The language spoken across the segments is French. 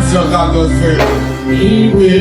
sera notre limité.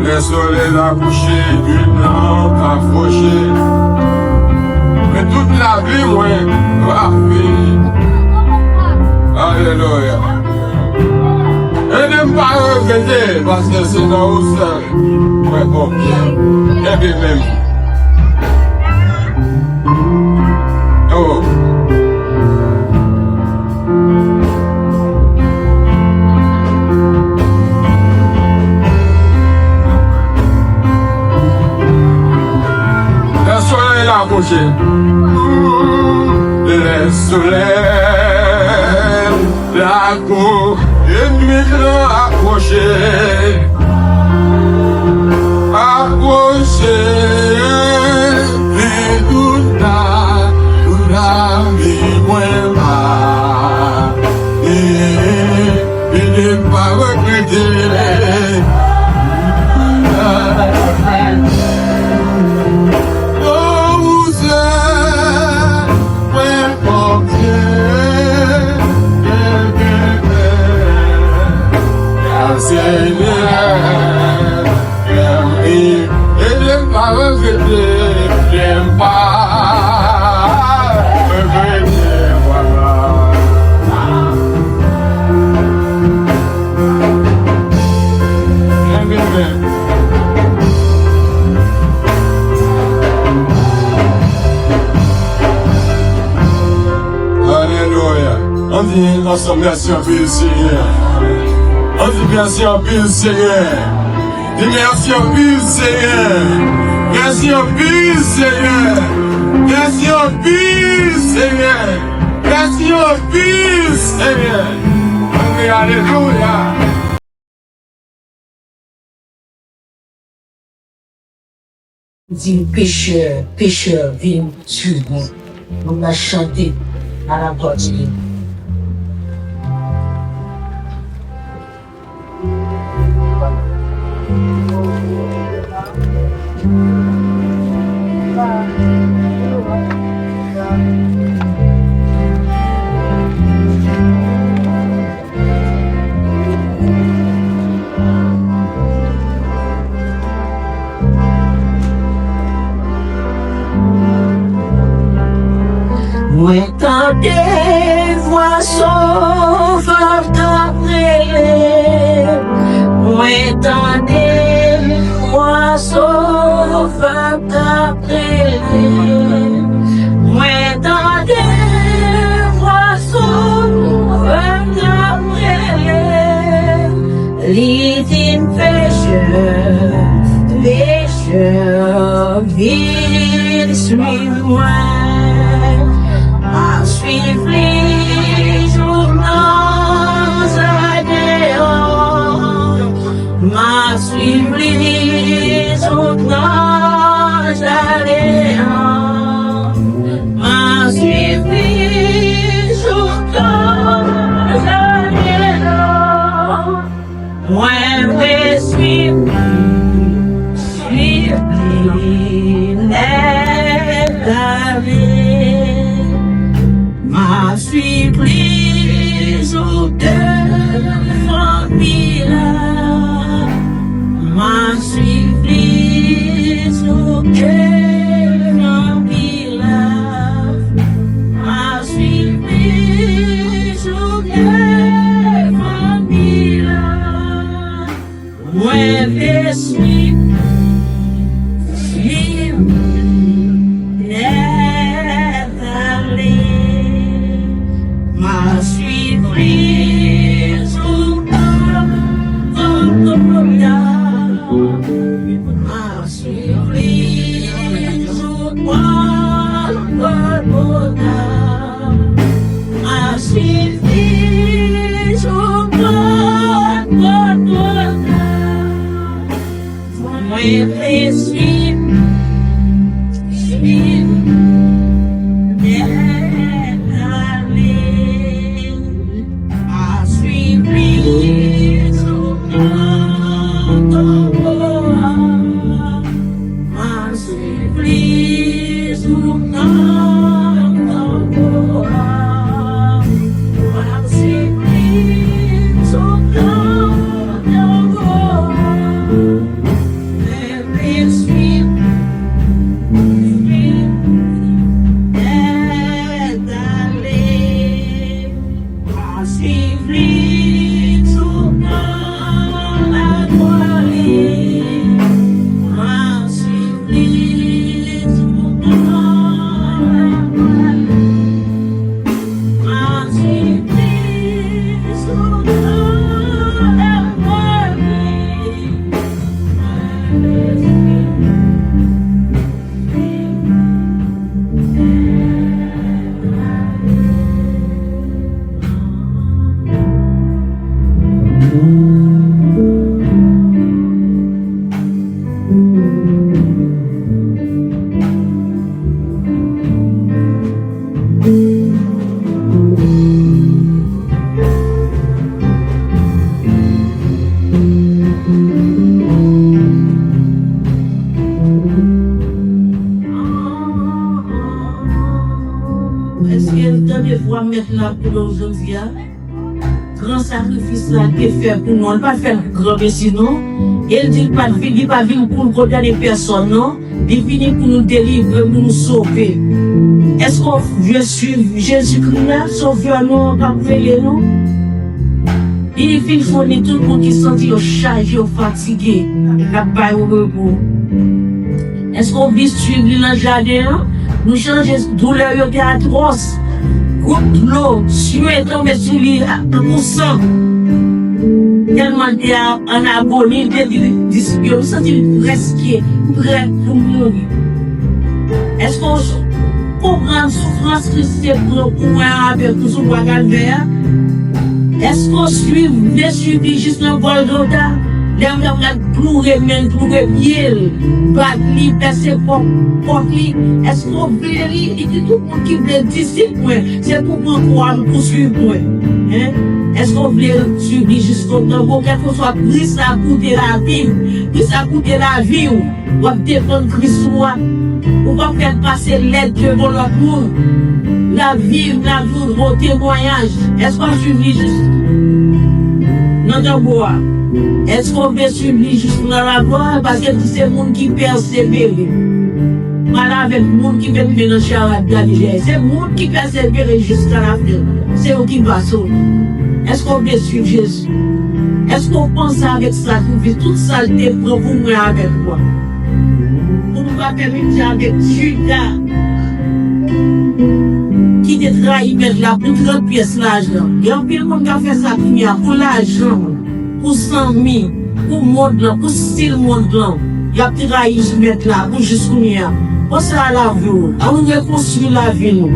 Le soleil a couché, une lampe a fauché. Mais toute la vie, moi, va finir. Alléluia. Et ne pas regretter, parce que c'est dans le seul. Ouais, bon, bien. Et bien même. Oh. Approcher. Le soleil, la cour, ennemi approcher. Approcher, et tout la vie, moi, et ne pas regretter. On dit ensemble merci en pile Seigneur. On dit merci en pile Seigneur. Dis merci en pile Seigneur. Merci en pile Seigneur. Merci en pile Seigneur. Merci en pile Seigneur. Alléluia. dit pécheur, pécheur, viens sur nous. On a chanté à la poitrine. Moi t'entends voix sauveur t'appeler. Moi t'entends voix sauveur t'appeler. Moi t'entends voix sauveur t'appeler. L'idine pécheur, pécheur, viens suis-moi. Suivre les jours dans ma suivre les jours dans ma suivre les jours dans moi je suivre les ma suis prise au devant ma suis prise au devant ma suis prise au devant moi je suis Mettre là pour aujourd'hui, grand sacrifice là qui fait pour nous, on ne pas faire grand sinon, il dit pas venir pour nous condamner personne, non, il vient pour nous délivrer, pour nous sauver. Est-ce qu'on veut suivre Jésus-Christ là, sauveur nous, pas veiller nous? Il faut que tout le monde qui sent chargé, fatigué, n'a pas au repos. Est-ce qu'on veut suivre dans le jardin? Nous changer douleur qui est atroce. Goutte l'eau, suer tomber sur lui pour sang. Tellement il y a un abonné, il vous sentez presque prêt pour mourir. Est-ce qu'on comprend la souffrance que c'est pour un avec tout ce calvaire? Est-ce qu'on suit, bien suivi juste le Golgotha, L'homme a plouré, men, plouré pied, bat li, percé porte li. Est-ce qu'on veut li? Il dit tout le monde qui veut disciple, c'est pour moi pour suivre moi. Hein? Est-ce qu'on veut suivre jusqu'au temps? Quelque chose soit pris, ça coûte la vie. Puis ça coûte la vie. On va défendre Christ. On va faire passer l'aide devant l'autre monde. La vie, vos témoignages. Est-ce qu'on suit juste? Non, non, bois. Est-ce qu'on veut suivre juste dans la voie? Parce que c'est le monde qui persévère. Voilà avec le monde qui veut mélanger à la Galilée. C'est le monde qui persévère jusqu'à la fin. C'est eux qui passent. Est-ce qu'on veut suivre Jésus? Est-ce qu'on pense avec ça, toute saleté pour vous moi avec moi? On ne va pas permettre avec Judas qui te trahit mettre la plus grande pièce l'argent. Il y a un peu de monde qui a fait ça pour l'argent, pour 100 000, pour monde là, pour style monde là. Il y a trahi mettre là, pour jusqu'au mien. Pour ça la vie, on reconstruit la vie nous.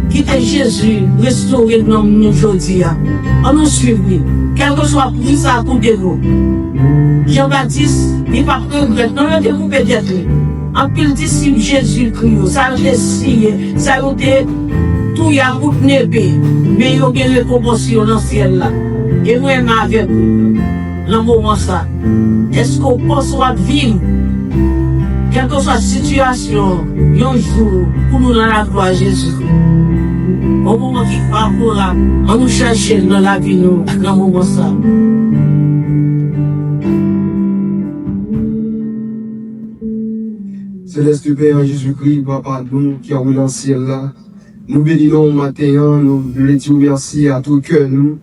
Quitter Jésus, restaurer nous aujourd'hui. On nous suit. Quel que soit pris ça pour de nous. Jean-Baptiste, il n'a pas regret. Non, il a découpé peut-être. En pile disciple Jésus-Christ, ça a été scié, ça a été tout y a route nébé. Mais il y a une récompense dans le ciel là. Et moi, je suis avec vous. Dans le moment ça. Est-ce qu'on pense à vivre? Quelle que soit la situation, un jour, pour nous dans la gloire Jésus. Au moment qui favorable, on nous cherche dans la vie, nous, dans le moment ça. Céleste Père Jésus-Christ, Papa, nous qui avons dans le ciel là, nous bénissons matin, nous voulons dire merci à tout cœur, nous,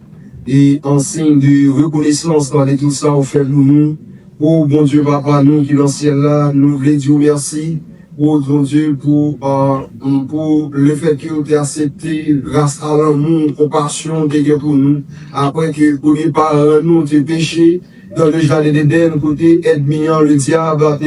et en signe de reconnaissance de tout ça, on fait nous. Oh bon Dieu, Papa, nous qui dans le ciel là, nous voulons dire merci. Oh bon Dieu, pour le fait que tu as accepté grâce à l'amour, compassion, que pour nous. Après que, premier par nous, tes péchés, dans le jardin d'Éden, côté admirant le diable, a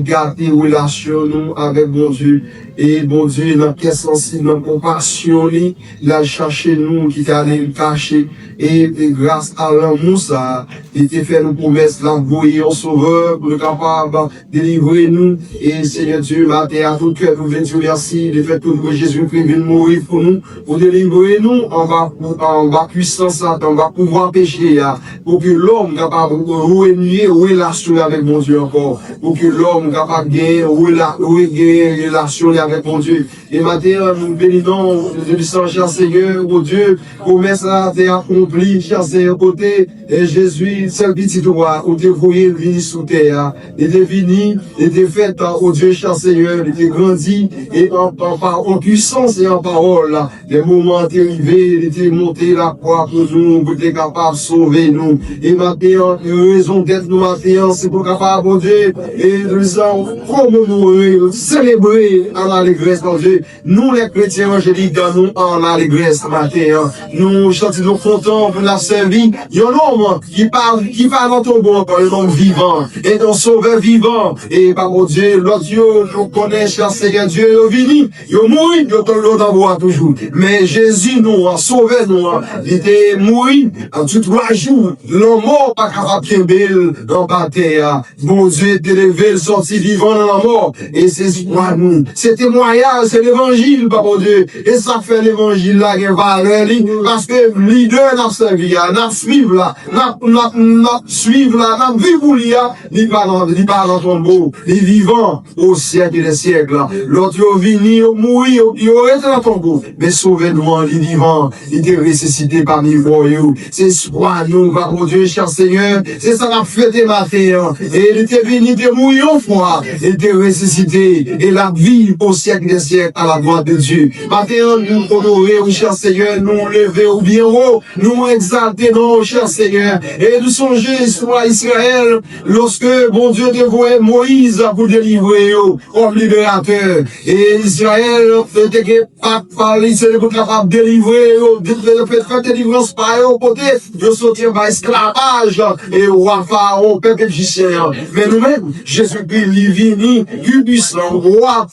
gardé relation nous avec bon Dieu. Et bon Dieu, dans quel sens, dans compassion, il a cherché nous, qui t'a allé le cacher. Et grâce à l'amour, ça, il t'a fait nos promesses, l'envoyer au sauveur, pour le capable de délivrer nous. Et Seigneur Dieu, matin, à tout cœur, nous venons te remercier, de fait que Jésus-Christ vient mourir pour nous, pour délivrer nous, en bas puissance, en bas pouvoir pécher, pour que l'homme capable renouer relation avec mon Dieu encore, pour que l'homme capable de gagner relation avec mon Dieu. Et maintenant, nous bénissons le cher Seigneur, oh Dieu, promesse là, t'es accompli, cher Seigneur, côté, et Jésus, seul petit roi, où t'es voyé venir sous terre, il était venu, il était fait, oh Dieu, cher Seigneur, il était grandi, et en puissance et en parole, les moments étaient arrivés, il était monté la croix pour nous, pour être capable de sauver nous. Et maintenant, raison d'être nous maintenant, c'est pour capable, mon Dieu, et nous allons commémorer, célébrer en allégresse, mon Dieu. Nous, les chrétiens angéliques, dans nous, en allégresse matin. Nous chantons contents pour la servir. Il y a un homme qui parle dans ton bon, par le nom vivant, et ton sauveur vivant. Et par mon Dieu, l'autre Dieu, nous connaissons, cher Seigneur Dieu, il est venu, il est mort, il est en toujours. Mais Jésus, nous, a sauvé nous, il était mort, en tout 3 jours, l'homme mort, pas capable de belle, dans la terre. Mon Dieu, t'es levé, sorti vivant dans la mort. Et c'est quoi nous? C'est témoignage, c'est l'évangile, papa Dieu. Et ça fait l'évangile là, qui est valeur, parce que leader n'a servi, n'a suivre là, n'a suivre là, n'a vivre là, il pas dans ton beau, il vivant au siècle des siècles. L'autre, il venu, il mourir, il aurait dans ton beau. Mais sauvez-nous, il vivant, il était ressuscité parmi vous. C'est soit nous, papa Dieu, cher Seigneur, c'est ça la fête matin. Et il était venu, il était mourir au froid, il était ressuscité, et la vie au siècle des siècles à la gloire de Dieu. Maintenant, nous honorer, cher Seigneur, nous lever au bien haut, nous exalter, non, cher Seigneur, et nous songer sur Israël, lorsque, bon Dieu, dévouait Moïse pour délivrer, comme libérateur. Et Israël, était capable, c'est capable de délivrer, de faire délivrance par eux, de sortir par esclavage, et roi Pharaon, peuple égyptien. Mais nous-mêmes, Jésus-Christ, il vient, du puissant, roi,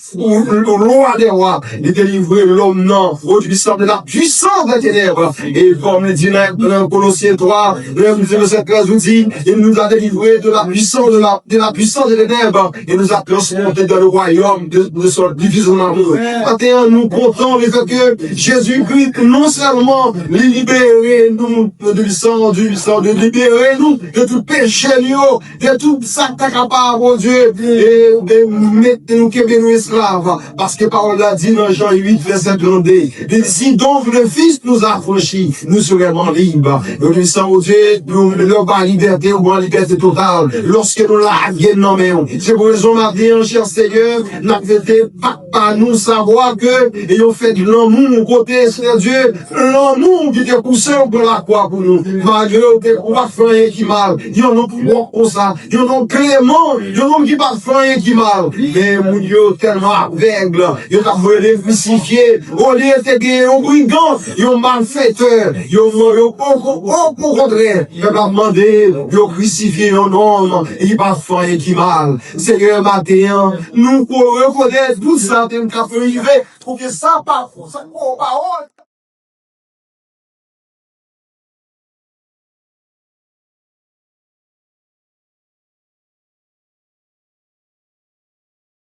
roi des rois, de délivrer l'homme non, au puissant de la puissance des ténèbres. Et comme le dit dans Colossiens 3, le verset 13 nous dit, il nous a délivré de la puissance de la puissance des ténèbres, et nous a transporté dans le royaume de son division d'amour. Maintenant, nous comptons le fait que Jésus-Christ, non seulement libérer nous de libérer nous de tout péché, de tout ça qui est capable, mon Dieu, et de mettre nous que nous esclaves. Parce que parole l'a dit dans Jean 8, verset 32. Si donc le Fils nous a franchis, nous serons libres. Nous disons, mon Dieu, nous avons liberté ou en liberté totale. Lorsque nous l'avions nommé. C'est pour raison, maintenant, cher Seigneur, nous avons pas nous savoir que, ayons fait de l'amour côté, Seigneur Dieu, l'amour qui était poussé pour la croix pour nous. Malgré que on va faire rien qui mal. Il y en a pour comme ça. Il y en a clément. Il y en a qui va faire rien qui mal. Mais mon Dieu, tellement aveugle. Il y en a voulu crucifier. Au lieu de gagner un brigand, il y a un malfaiteur. Il y a au contraire. Il va demander, il a crucifié un homme. Et il va faire rien qui mal. Seigneur, matin, nous pour reconnaître tout ça, t'es un café arrivé. Pour que ça, pas, ça, parole.